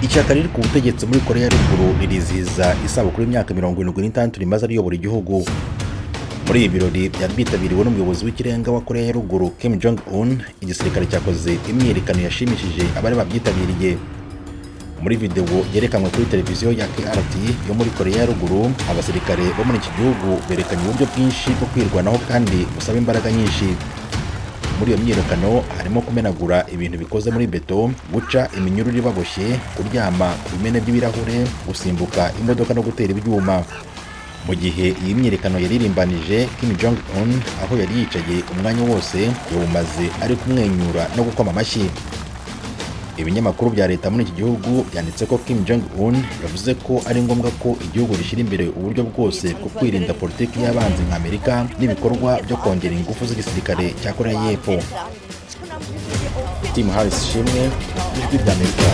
Ishyaka riri ku butegetsi muri Koreya ya Ruguru ririzihiza isabukuru y'imyaka 76 rimaze riyobora igihugu. Muri ibi birori byari byitabiriwe n'umuyobozi w'ikirenga wa Koreya ya Ruguru Ruguru Jong Un. Igisirikare cyakoze imyiyerekano yashimishije abari babyitabiriye. Muri video yerekanwe kuri televiziyo ya KRT yo muri Koreya ya Ruguru, abasirikare bo muri iki gihugu berekanye uburyo bwinshi bwo kwirwanaho kandi busaba imbaraga nyinshi. Muri iyo myiyerekano harimo kumenagura ibintu bikoze muri beto, guca iminyururu baboshye, kuryama ku bimene by'ibirahure, gusimbuka imodoka no gutera ibyuma. Mu gihe iyi myiyerekano yaririmbanije Kim Jong Un, aho yari yicaye umwanya wose yawumaze ari kumwenyura no gukoma amashyi. Ibinyamakuru bya leta muri iki gihugu byanditse ko Kim Jong Un yavuze ko ari ngombwa ko igihugu gishyira imbere uburyo bwose bwo kwirinda politiki y'abanzi nka Amerika n'ibikorwa byo kongera ingufu z'igisirikare cya Koreya y'Epfo. Tim Harris Shimwe, Ijwi ry'Amerika.